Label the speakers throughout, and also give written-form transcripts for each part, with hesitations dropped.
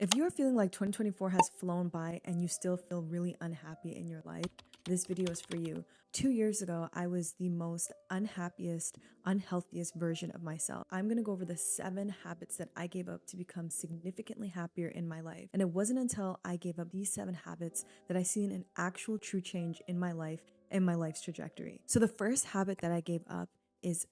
Speaker 1: If you are feeling like 2024 has flown by and you still feel really unhappy in your life, this video is for you. 2 years ago, I was the most unhappiest, unhealthiest version of myself. I'm gonna go over the 7 habits that I gave up to become significantly happier in my life. And it wasn't until I gave up these 7 habits that I seen an actual true change in my life and my life's trajectory. So the first habit that I gave up is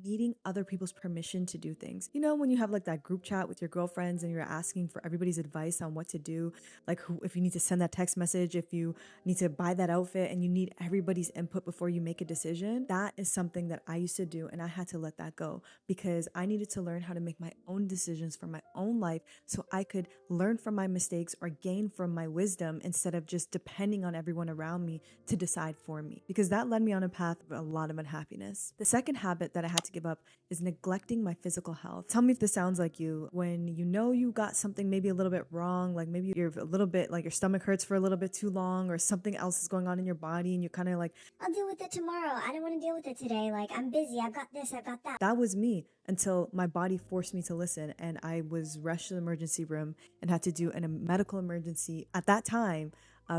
Speaker 1: needing other people's permission to do things. You know, when you have like that group chat with your girlfriends and you're asking for everybody's advice on what to do, like if you need to send that text message, if you need to buy that outfit and you need everybody's input before you make a decision, that is something that I used to do and I had to let that go because I needed to learn how to make my own decisions for my own life so I could learn from my mistakes or gain from my wisdom instead of just depending on everyone around me to decide for me, because that led me on a path of a lot of unhappiness. The second habit that I had to give up is neglecting my physical health. Tell me if this sounds like you. When you know you got something maybe a little bit wrong, like maybe you're a little bit like your stomach hurts for a little bit too long or something else is going on in your body and you're kind of like,
Speaker 2: I'll deal with it tomorrow. I don't want to deal with it today. Like, I'm busy. I've got this, I've got that.
Speaker 1: that was me until my body forced me to listen and I was rushed to the emergency room and had to do a medical emergency at that time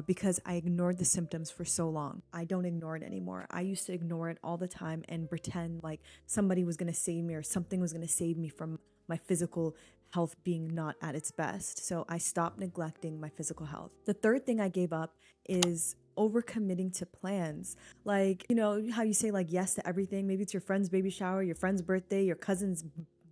Speaker 1: because I ignored the symptoms for so long. I don't ignore it anymore. I used to ignore it all the time and pretend like somebody was going to save me or something was going to save me from my physical health being not at its best. So I stopped neglecting my physical health. The third thing I gave up is overcommitting to plans. Like, you know, how you say like yes to everything. Maybe it's your friend's baby shower, your friend's birthday, your cousin's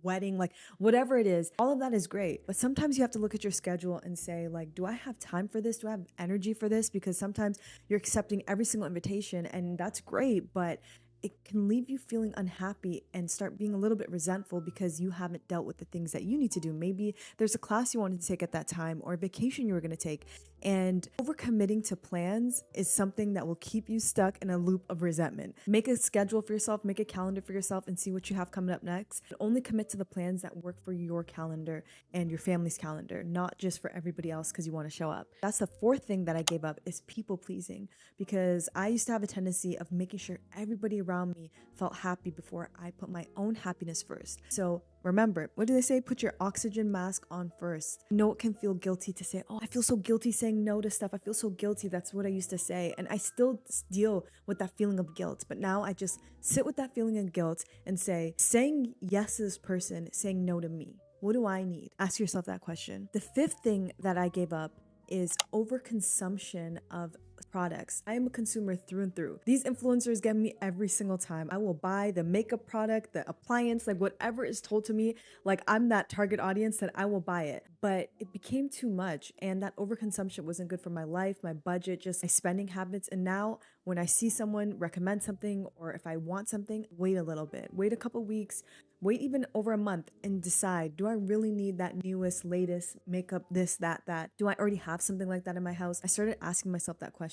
Speaker 1: wedding, like whatever it is, all of that is great. But sometimes you have to look at your schedule and say, like, do I have time for this? Do I have energy for this? Because sometimes you're accepting every single invitation and that's great, but it can leave you feeling unhappy and start being a little bit resentful because you haven't dealt with the things that you need to do. Maybe there's a class you wanted to take at that time or a vacation you were going to take. And overcommitting to plans is something that will keep you stuck in a loop of resentment. Make a schedule for yourself, make a calendar for yourself, and see what you have coming up next. But only commit to the plans that work for your calendar and your family's calendar, not just for everybody else because you want to show up. That's the fourth thing that I gave up is people pleasing, because I used to have a tendency of making sure everybody around me felt happy before I put my own happiness first. So remember, what do they say? Put your oxygen mask on first. I know it can feel guilty to say, oh, I feel so guilty saying no to stuff. I feel so guilty. That's what I used to say. And I still deal with that feeling of guilt. But now I just sit with that feeling of guilt and say, saying yes to this person, saying no to me. What do I need? Ask yourself that question. The fifth thing that I gave up is overconsumption of products. I am a consumer through and through. These influencers get me every single time. I will buy the makeup product, the appliance, like whatever is told to me, like I'm that target audience that I will buy it. But it became too much and that overconsumption wasn't good for my life, my budget, just my spending habits. And now when I see someone recommend something or if I want something, wait a little bit, wait a couple weeks, wait even over a month and decide, do I really need that newest, latest makeup, this, that? Do I already have something like that in my house? I started asking myself that question.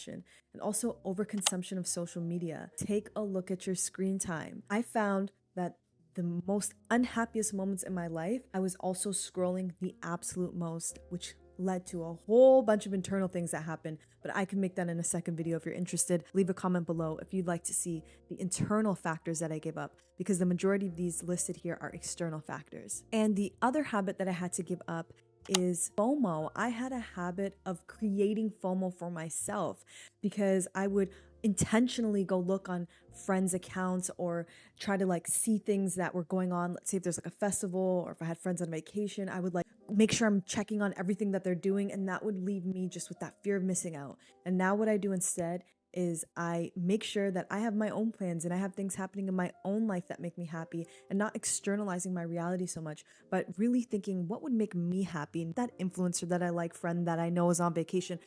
Speaker 1: And also overconsumption of social media. Take a look at your screen time. I found that the most unhappiest moments in my life, I was also scrolling the absolute most, which led to a whole bunch of internal things that happened, but I can make that in a second video if you're interested. Leave a comment below if you'd like to see the internal factors that I gave up, because the majority of these listed here are external factors. And the other habit that I had to give up is FOMO. I had a habit of creating FOMO for myself because I would intentionally go look on friends' accounts or try to like see things that were going on. Let's say if there's like a festival or if I had friends on vacation, I would like make sure I'm checking on everything that they're doing, and that would leave me just with that fear of missing out. And now what I do instead is I make sure that I have my own plans and I have things happening in my own life that make me happy, and not externalizing my reality so much, but really thinking what would make me happy. And that influencer that I like, friend that I know is on vacation,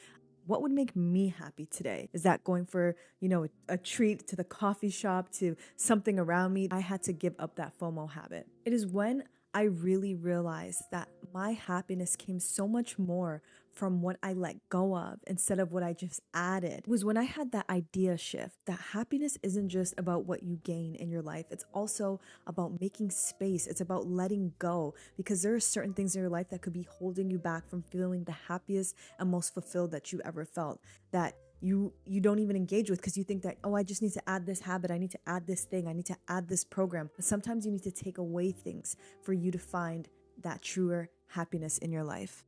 Speaker 1: what would make me happy today? Is that going for, you know, a treat to the coffee shop, to something around me? I had to give up that FOMO habit. It is when I really realized that my happiness came so much more from what I let go of instead of what I just added. It was when I had that idea shift that happiness isn't just about what you gain in your life. It's also about making space. It's about letting go, because there are certain things in your life that could be holding you back from feeling the happiest and most fulfilled that you ever felt, that you don't even engage with because you think that, oh, I just need to add this habit, I need to add this thing, I need to add this program. But sometimes you need to take away things for you to find that truer happiness in your life.